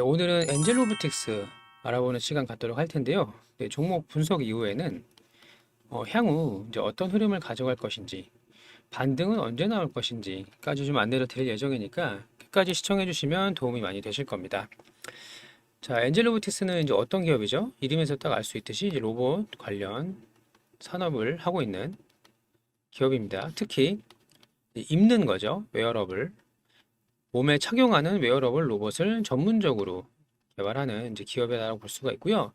오늘은 엔젤로보틱스 알아보는 시간 갖도록 할 텐데요. 종목 분석 이후에는 향후 이제 어떤 흐름을 가져갈 것인지, 반등은 언제 나올 것인지까지 좀 안내를 드릴 예정이니까 끝까지 시청해 주시면 도움이 많이 되실 겁니다. 자, 엔젤로보틱스는 이제 어떤 기업이죠? 이름에서 딱 알 수 있듯이 이제 로봇 관련 산업을 하고 있는 기업입니다. 특히 입는 거죠. 웨어러블. 몸에 착용하는 웨어러블 로봇을 전문적으로 개발하는 이제 기업이라고 볼 수가 있고요.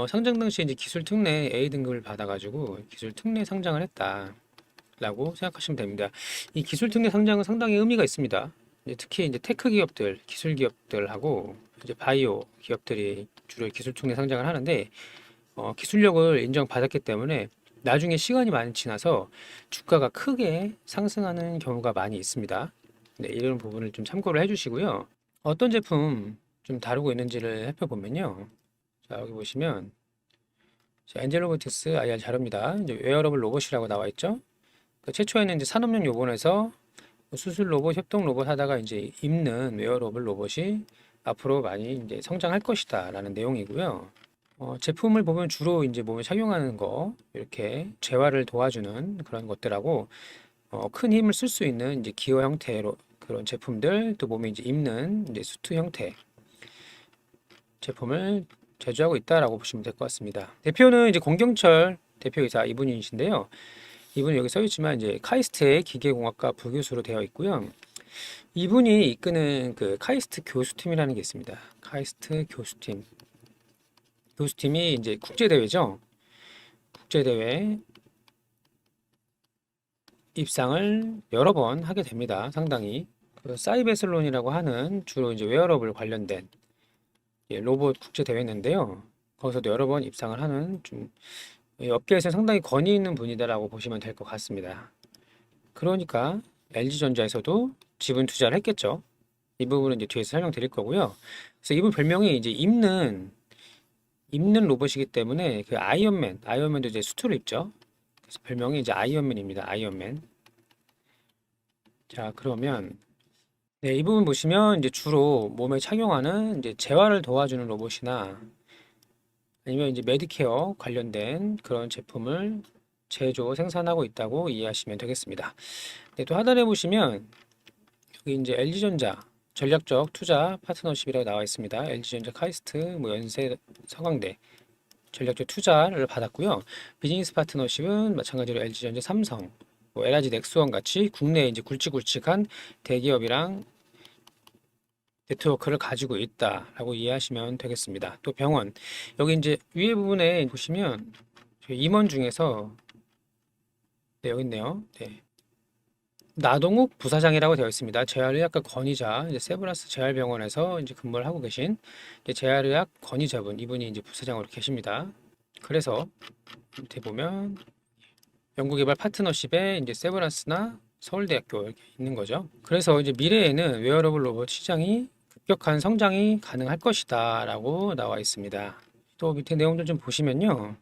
상장 당시 이제 기술 특례 A 등급을 받아가지고 기술 특례 상장을 했다라고 생각하시면 됩니다. 이 기술 특례 상장은 상당히 의미가 있습니다. 특히 이제 테크 기업들, 기술 기업들하고 이제 바이오 기업들이 주로 기술 특례 상장을 하는데 기술력을 인정받았기 때문에 나중에 시간이 많이 지나서 주가가 크게 상승하는 경우가 많이 있습니다. 네, 이런 부분을 좀 참고를 해주시고요. 어떤 제품 좀 다루고 있는지를 살펴보면요. 자, 여기 보시면 엔젤로보틱스 IR 자료입니다. 이제 웨어러블 로봇이라고 나와 있죠. 최초에는 이제 산업용 요번에서 수술 로봇, 협동 로봇 하다가 이제 입는 웨어러블 로봇이 앞으로 많이 이제 성장할 것이다라는 내용이고요. 제품을 보면 주로 이제 몸에 착용하는 거 이렇게 재활을 도와주는 그런 것들하고 큰 힘을 쓸 수 있는 이제 기어 형태로 그런 제품들, 또 몸에 이제 입는 이제 수트 형태 제품을 제조하고 있다라고 보시면 될 것 같습니다. 대표는 이제 공경철 대표이사 이분이신데요. 이분이 여기 써 있지만 이제 카이스트의 기계공학과 부교수로 되어 있고요. 이분이 이끄는 그 카이스트 교수팀이라는 게 있습니다. 카이스트 교수팀. 교수팀이 이제 국제대회죠. 국제대회 입상을 여러 번 하게 됩니다. 상당히. 그 사이베슬론이라고 하는 주로 이제 웨어러블 관련된 로봇 국제대회인데요. 거기서도 여러 번 입상을 하는 좀 업계에서 상당히 권위 있는 분이다라고 보시면 될 것 같습니다. 그러니까 LG전자에서도 지분 투자를 했겠죠. 이 부분은 이제 뒤에서 설명드릴 거고요. 그래서 이분 별명이 이제 입는 로봇이기 때문에 그 아이언맨도 이제 수트를 입죠. 그래서 별명이 이제 아이언맨입니다. 아이언맨. 자, 그러면 네, 이 부분 보시면 이제 주로 몸에 착용하는 이제 재활을 도와주는 로봇이나 아니면 이제 메디케어 관련된 그런 제품을 제조, 생산하고 있다고 이해하시면 되겠습니다. 네, 또 하단에 보시면 여기 이제 LG전자 전략적 투자 파트너십이라고 나와 있습니다. LG전자 카이스트, 뭐 연세, 서강대 전략적 투자를 받았고요. 비즈니스 파트너십은 마찬가지로 LG전자, 삼성, 뭐 LG 넥스원 같이 국내에 이제 굵직굵직한 대기업이랑 네트워크를 가지고 있다라고 이해하시면 되겠습니다. 또 병원 여기 이제 위에 부분에 보시면 임원 중에서 네, 여기 있네요. 네. 나동욱 부사장이라고 되어 있습니다. 재활의학과 권위자, 이제 세브란스 재활병원에서 이제 근무를 하고 계신 이제 재활의학 권위자분, 이분이 이제 부사장으로 계십니다. 그래서 밑에 보면 연구개발 파트너십에 이제 세브란스나 서울대학교 이렇게 있는 거죠. 그래서 이제 미래에는 웨어러블 로봇 시장이 급격한 성장이 가능할 것이다라고 나와 있습니다. 또 밑에 내용들 좀 보시면요.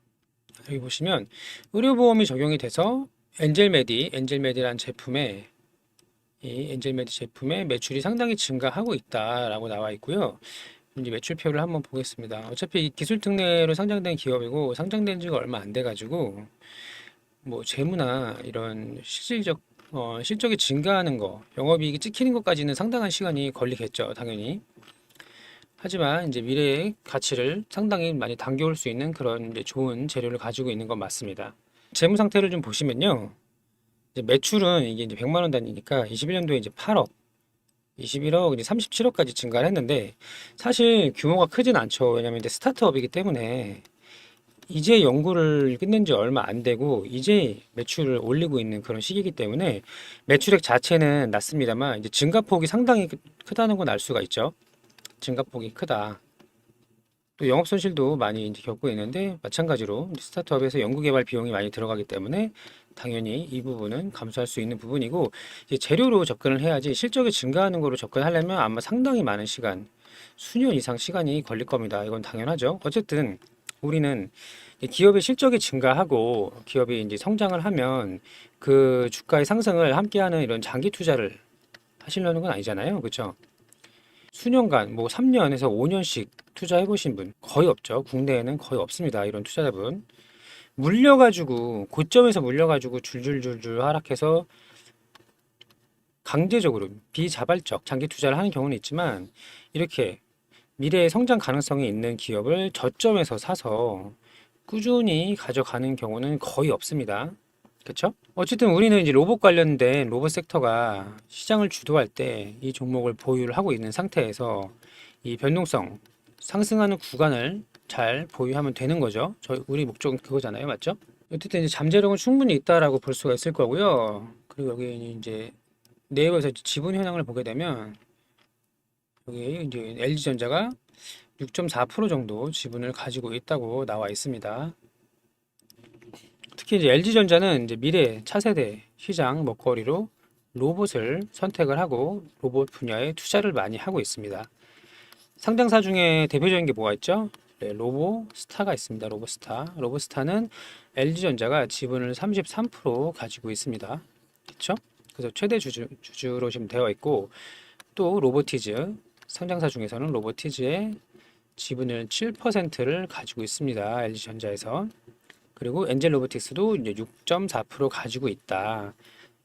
여기 보시면 의료보험이 적용이 돼서 엔젤메디라는 제품에 이 엔젤메디 제품의 매출이 상당히 증가하고 있다라고 나와 있고요. 이제 매출표를 한번 보겠습니다. 어차피 기술 특례로 상장된 기업이고 상장된 지가 얼마 안 돼 가지고 뭐 재무나 이런 실적이 증가하는 거, 영업이익이 찍히는 것까지는 상당한 시간이 걸리겠죠, 당연히. 하지만 이제 미래의 가치를 상당히 많이 당겨올 수 있는 그런 이제 좋은 재료를 가지고 있는 건 맞습니다. 재무 상태를 좀 보시면요. 이제 매출은 이게 이제 100만 원 단위니까 21년도에 이제 8억, 21억, 이제 37억까지 증가를 했는데 사실 규모가 크진 않죠. 왜냐면 이제 스타트업이기 때문에 이제 연구를 끝낸 지 얼마 안 되고 이제 매출을 올리고 있는 그런 시기이기 때문에 매출액 자체는 낮습니다만 이제 증가폭이 상당히 크다는 건 알 수가 있죠. 증가폭이 크다. 또 영업 손실도 많이 이제 겪고 있는데 마찬가지로 스타트업에서 연구개발 비용이 많이 들어가기 때문에 당연히 이 부분은 감수할 수 있는 부분이고 이제 재료로 접근을 해야지 실적이 증가하는 거로 접근하려면 아마 상당히 많은 시간, 수년 이상 시간이 걸릴 겁니다. 이건 당연하죠. 어쨌든 우리는 기업의 실적이 증가하고 기업이 이제 성장을 하면 그 주가의 상승을 함께하는 이런 장기 투자를 하시려는 건 아니잖아요. 그렇죠? 수년간 뭐 3년에서 5년씩 투자해 보신 분 거의 없죠. 국내에는 거의 없습니다. 이런 투자자분. 물려가지고 고점에서 물려가지고 줄줄줄줄 하락해서 강제적으로 비자발적 장기 투자를 하는 경우는 있지만 이렇게 미래의 성장 가능성이 있는 기업을 저점에서 사서 꾸준히 가져가는 경우는 거의 없습니다. 그렇죠? 어쨌든 우리는 이제 로봇 관련된 로봇 섹터가 시장을 주도할 때 이 종목을 보유를 하고 있는 상태에서 이 변동성 상승하는 구간을 잘 보유하면 되는 거죠. 우리 목적은 그거잖아요. 맞죠? 어쨌든 이제 잠재력은 충분히 있다라고 볼 수가 있을 거고요. 그리고 여기 이제 네이버에서 지분 현황을 보게 되면 여기 이제 LG전자가 6.4% 정도 지분을 가지고 있다고 나와 있습니다. 특히 이제 LG전자는 이제 미래 차세대 시장 먹거리로 로봇을 선택을 하고 로봇 분야에 투자를 많이 하고 있습니다. 상장사 중에 대표적인 게 뭐가 있죠? 네, 로보스타가 있습니다. 로보스타. 로보스타는 LG전자가 지분을 33% 가지고 있습니다. 그렇죠? 그래서 최대 주주로 지금 되어 있고 또 로보티즈 상장사 중에서는 로보티즈의 지분을 7%를 가지고 있습니다. LG전자에서. 그리고 엔젤 로보틱스도 이제 6.4% 가지고 있다.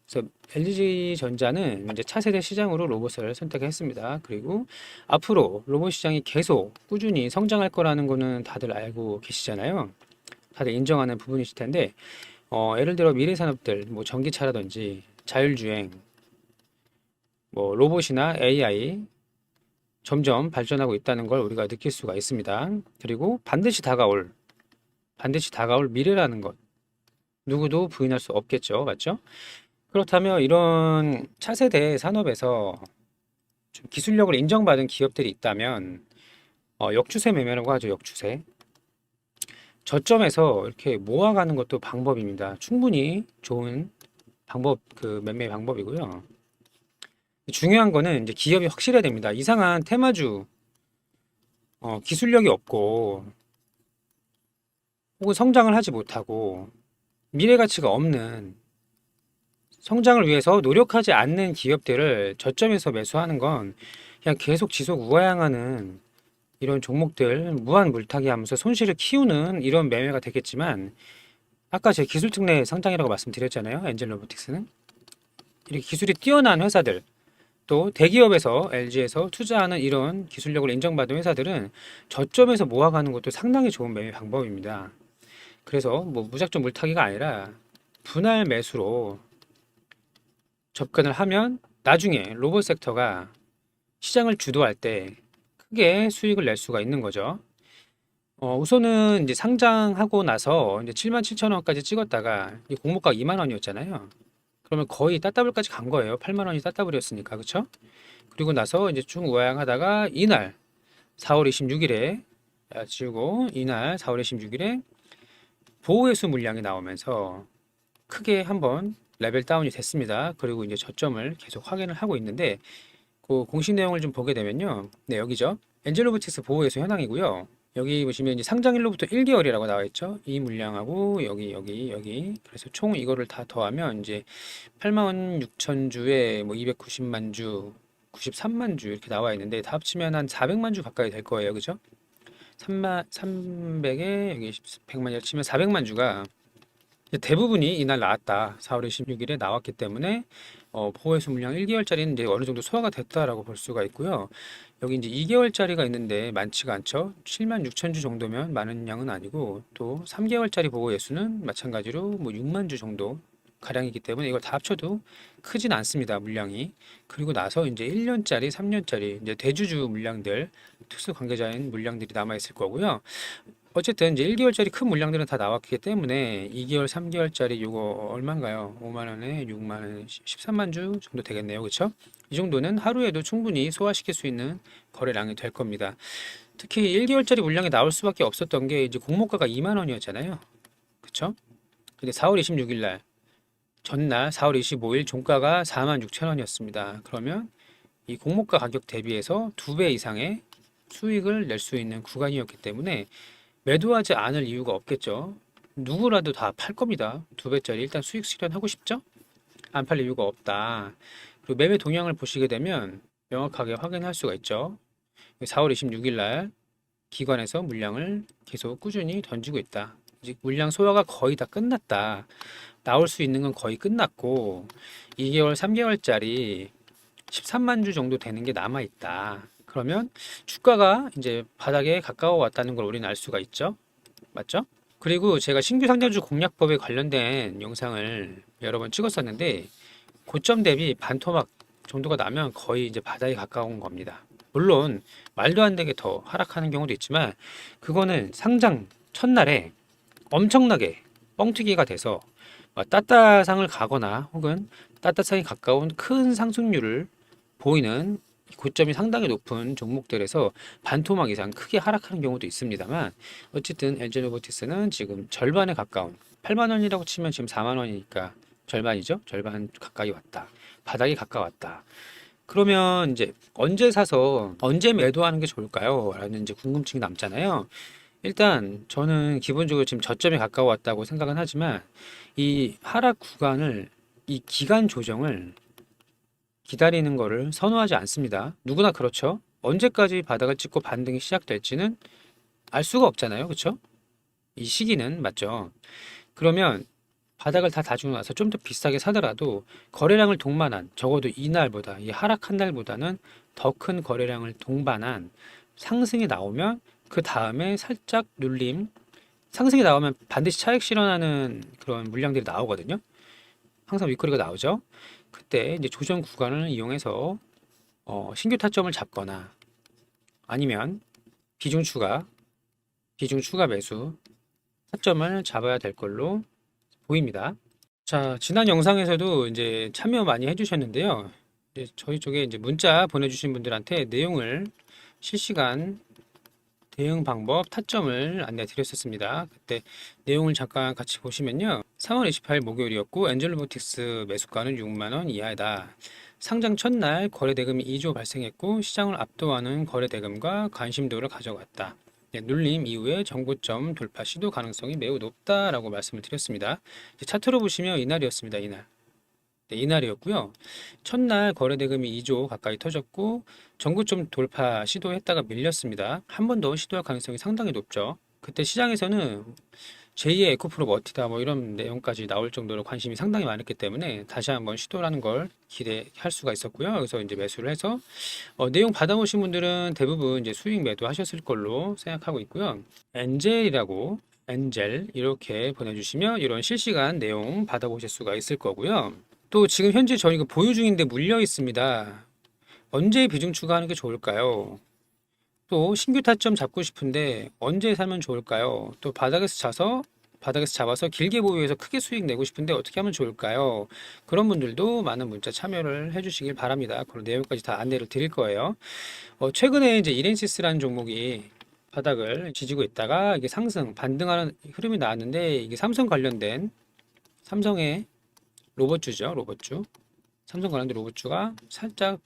그래서 LG전자는 이제 차세대 시장으로 로봇을 선택했습니다. 그리고 앞으로 로봇 시장이 계속 꾸준히 성장할 거라는 거는 다들 알고 계시잖아요. 다들 인정하는 부분이실 텐데, 예를 들어 미래 산업들, 뭐 전기차라든지 자율주행, 뭐 로봇이나 AI 점점 발전하고 있다는 걸 우리가 느낄 수가 있습니다. 그리고 반드시 다가올 미래라는 것 누구도 부인할 수 없겠죠. 맞죠? 그렇다면 이런 차세대 산업에서 좀 기술력을 인정받은 기업들이 있다면 역추세 매매라고 하죠. 역추세. 저점에서 이렇게 모아가는 것도 방법입니다. 충분히 좋은 방법, 그 매매 방법이고요. 중요한 거는 이제 기업이 확실해야 됩니다. 이상한 테마주, 기술력이 없고 혹은 성장을 하지 못하고 미래 가치가 없는 성장을 위해서 노력하지 않는 기업들을 저점에서 매수하는 건 그냥 계속 지속 우하향하는 이런 종목들 무한 물타기 하면서 손실을 키우는 이런 매매가 되겠지만 아까 제 기술 특례 성장이라고 말씀드렸잖아요. 엔젤 로보틱스는 이렇게 기술이 뛰어난 회사들 또 대기업에서 LG에서 투자하는 이런 기술력을 인정받은 회사들은 저점에서 모아가는 것도 상당히 좋은 매매 방법입니다. 그래서 뭐 무작정 물타기가 아니라 분할 매수로 접근을 하면 나중에 로봇 섹터가 시장을 주도할 때 크게 수익을 낼 수가 있는 거죠. 우선은 이제 상장하고 나서 이제 77,000원까지 찍었다가 이 공모가 2만 원이었잖아요. 그러면 거의 따따블까지 간 거예요. 8만 원이 따따블이었으니까. 그쵸? 그리고 나서 이제 쭉 우아향하다가 이날 4월 26일에 지우고 이날 4월 26일에 보호회수 물량이 나오면서 크게 한번 레벨 다운이 됐습니다. 그리고 이제 저점을 계속 확인을 하고 있는데 그 공식 내용을 좀 보게 되면요. 네, 여기죠. 엔젤로보틱스 보호회수 현황이고요. 여기 보시면 이제 상장일로부터 1개월이라고 나와 있죠. 이 물량하고 여기 그래서 총 이거를 다 더하면 이제 8만 6천 주에 뭐 290만 주, 93만 주 이렇게 나와 있는데 다 합치면 한 400만 주 가까이 될 거예요. 그죠? 300에 여기 100만 치면 400만 주가 대부분이 이날 나왔다. 4월 26일에 나왔기 때문에 보호회수 물량 1개월짜리는 이제 어느 정도 소화가 됐다라고 볼 수가 있고요. 여기 이제 2개월짜리가 있는데 많지가 않죠. 7만 6천 주 정도면 많은 양은 아니고 또 3개월짜리 보호회수는 마찬가지로 뭐 6만 주 정도 가량이기 때문에 이걸 다 합쳐도 크진 않습니다. 물량이. 그리고 나서 이제 1년짜리, 3년짜리 이제 대주주 물량들, 특수 관계자인 물량들이 남아 있을 거고요. 어쨌든 이제 1개월짜리 큰 물량들은 다 나왔기 때문에 2개월, 3개월짜리 요거 얼마인가요? 5만 원에 6만 원, 13만 주 정도 되겠네요. 그렇죠? 이 정도는 하루에도 충분히 소화시킬 수 있는 거래량이 될 겁니다. 특히 1개월짜리 물량이 나올 수밖에 없었던 게 이제 공모가가 2만 원이었잖아요. 그렇죠? 근데 4월 26일 날 전날 4월 25일 종가가 4만 6천 원이었습니다. 그러면 이 공모가 가격 대비해서 2배 이상의 수익을 낼 수 있는 구간이었기 때문에 매도하지 않을 이유가 없겠죠. 누구라도 다 팔 겁니다. 2배짜리 일단 수익 실현하고 싶죠? 안 팔 이유가 없다. 그리고 매매 동향을 보시게 되면 명확하게 확인할 수가 있죠. 4월 26일 날 기관에서 물량을 계속 꾸준히 던지고 있다. 이제 물량 소화가 거의 다 끝났다. 나올 수 있는 건 거의 끝났고 2개월, 3개월짜리 13만 주 정도 되는 게 남아 있다. 그러면 주가가 이제 바닥에 가까워 왔다는 걸 우리는 알 수가 있죠. 맞죠? 그리고 제가 신규 상장주 공략법에 관련된 영상을 여러 번 찍었었는데 고점 대비 반토막 정도가 나면 거의 이제 바닥에 가까운 겁니다. 물론 말도 안 되게 더 하락하는 경우도 있지만 그거는 상장 첫날에 엄청나게 뻥튀기가 돼서 따따상을 가거나 혹은 따따상에 가까운 큰 상승률을 보이는 고점이 상당히 높은 종목들에서 반토막 이상 크게 하락하는 경우도 있습니다만 어쨌든 엔젤로보티스는 지금 절반에 가까운 8만 원이라고 치면 지금 4만 원이니까 절반이죠. 절반 가까이 왔다. 바닥에 가까웠다. 그러면 이제 언제 사서 언제 매도하는 게 좋을까요? 라는 이제 궁금증이 남잖아요. 일단 저는 기본적으로 지금 저점에 가까웠다고 생각은 하지만 이 하락 구간을 이 기간 조정을 기다리는 거를 선호하지 않습니다. 누구나 그렇죠. 언제까지 바닥을 찍고 반등이 시작될지는 알 수가 없잖아요. 그렇죠? 이 시기는 맞죠. 그러면 바닥을 다 다주고 나서 좀 더 비싸게 사더라도 거래량을 동반한 적어도 이날보다 이 하락한 날보다는 더 큰 거래량을 동반한 상승이 나오면 그 다음에 살짝 눌림 상승이 나오면 반드시 차익 실현하는 그런 물량들이 나오거든요. 항상 위클리가 나오죠. 그때 이제 조정 구간을 이용해서 신규 타점을 잡거나 아니면 비중 추가, 비중 추가 매수 타점을 잡아야 될 걸로 보입니다. 자, 지난 영상에서도 이제 참여 많이 해주셨는데요. 이제 저희 쪽에 이제 문자 보내주신 분들한테 내용을 실시간 대응 방법 타점을 안내 드렸었습니다. 그때 내용을 잠깐 같이 보시면요. 3월 28일 목요일이었고 엔젤로보틱스 매수가는 6만 원 이하다. 상장 첫날 거래 대금이 2조 발생했고 시장을 압도하는 거래 대금과 관심도를 가져갔다. 네, 눌림 이후에 정고점 돌파 시도 가능성이 매우 높다라고 말씀을 드렸습니다. 차트로 보시면 이날이었습니다. 이날. 네, 이날이었고요. 첫날 거래 대금이 2조 가까이 터졌고 정고점 돌파 시도했다가 밀렸습니다. 한 번 더 시도할 가능성이 상당히 높죠. 그때 시장에서는 제2의 에코프로 버티다 뭐 이런 내용까지 나올 정도로 관심이 상당히 많았기 때문에 다시 한번 시도라는 걸 기대할 수가 있었고요. 그래서 이제 매수를 해서 내용 받아보신 분들은 대부분 이제 수익 매도하셨을 걸로 생각하고 있고요. 엔젤이라고 엔젤 이렇게 보내주시면 이런 실시간 내용 받아보실 수가 있을 거고요. 또 지금 현재 저희가 보유 중인데 물려 있습니다. 언제 비중 추가하는 게 좋을까요? 또 신규 타점 잡고 싶은데 언제 사면 좋을까요? 또 바닥에서 잡아서 길게 보유해서 크게 수익 내고 싶은데 어떻게 하면 좋을까요? 그런 분들도 많은 문자 참여를 해주시길 바랍니다. 그런 내용까지 다 안내를 드릴 거예요. 최근에 이제 이렌시스라는 종목이 바닥을 지지고 있다가 이게 상승 반등하는 흐름이 나왔는데 이게 삼성 관련된 삼성의 로봇주죠, 로봇주. 삼성 관련된 로봇주가 살짝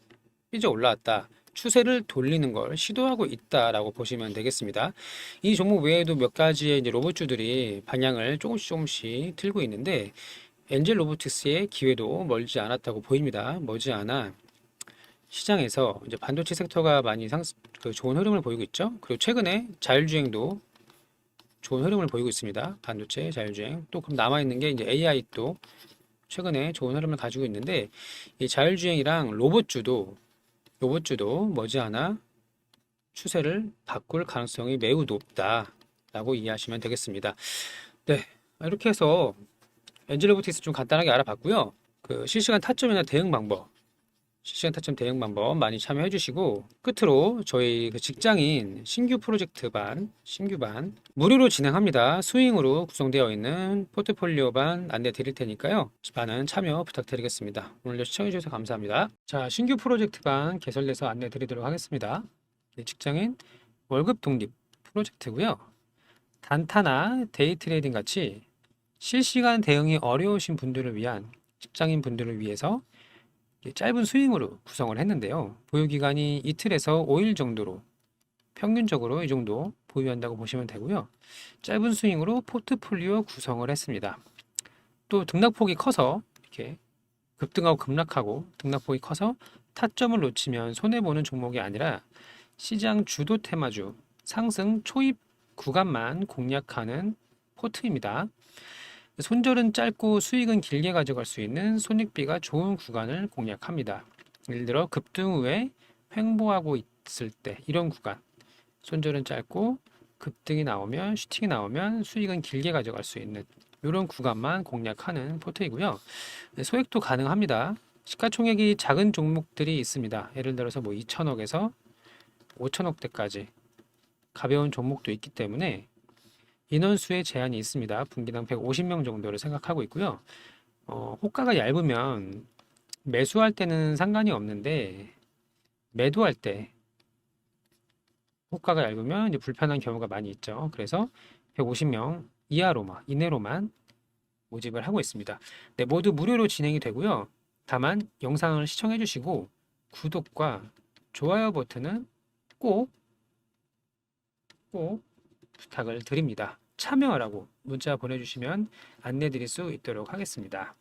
삐져 올라왔다. 추세를 돌리는 걸 시도하고 있다라고 보시면 되겠습니다. 이 종목 외에도 몇 가지의 이제 로봇주들이 방향을 조금씩 틀고 있는데 엔젤 로보틱스의 기회도 멀지 않았다고 보입니다. 머지않아 시장에서 이제 반도체 섹터가 많이 좋은 흐름을 보이고 있죠. 그리고 최근에 자율주행도 좋은 흐름을 보이고 있습니다. 반도체 자율주행. 또 그럼 남아 있는 게 이제 AI도 최근에 좋은 흐름을 가지고 있는데 이 자율주행이랑 로봇주도 머지않아 추세를 바꿀 가능성이 매우 높다라고 이해하시면 되겠습니다. 네, 이렇게 해서 엔젤로보틱스 좀 간단하게 알아봤고요. 그 실시간 타점이나 실시간 타점 대응 방법 많이 참여해 주시고 끝으로 저희 그 직장인 신규 프로젝트 신규 반 무료로 진행합니다. 스윙으로 구성되어 있는 포트폴리오 반 안내 드릴 테니까요. 많은 참여 부탁드리겠습니다. 오늘도 시청해 주셔서 감사합니다. 자, 신규 프로젝트 반 개설돼서 안내 드리도록 하겠습니다. 직장인 월급 독립 프로젝트고요. 단타나 데이 트레이딩 같이 실시간 대응이 어려우신 분들을 위한 직장인 분들을 위해서 짧은 스윙으로 구성을 했는데요. 보유 기간이 이틀에서 5일 정도로 평균적으로 이 정도 보유한다고 보시면 되고요. 짧은 스윙으로 포트폴리오 구성을 했습니다. 또 등락폭이 커서 이렇게 급등하고 급락하고 등락폭이 커서 타점을 놓치면 손해보는 종목이 아니라 시장 주도 테마주 상승 초입 구간만 공략하는 포트입니다. 손절은 짧고 수익은 길게 가져갈 수 있는 손익비가 좋은 구간을 공략합니다. 예를 들어 급등 후에 횡보하고 있을 때 이런 구간, 손절은 짧고 급등이 나오면 슈팅이 나오면 수익은 길게 가져갈 수 있는 이런 구간만 공략하는 포트이고요. 소액도 가능합니다. 시가총액이 작은 종목들이 있습니다. 예를 들어서 뭐 2천억에서 5천억대까지 가벼운 종목도 있기 때문에 인원수의 제한이 있습니다. 분기당 150명 정도를 생각하고 있고요. 호가가 얇으면 매수할 때는 상관이 없는데 매도할 때 호가가 얇으면 이제 불편한 경우가 많이 있죠. 그래서 150명 이내로만 모집을 하고 있습니다. 네, 모두 무료로 진행이 되고요. 다만 영상을 시청해 주시고 구독과 좋아요 버튼은 꼭 부탁을 드립니다. 참여하라고 문자 보내주시면 안내 드릴 수 있도록 하겠습니다.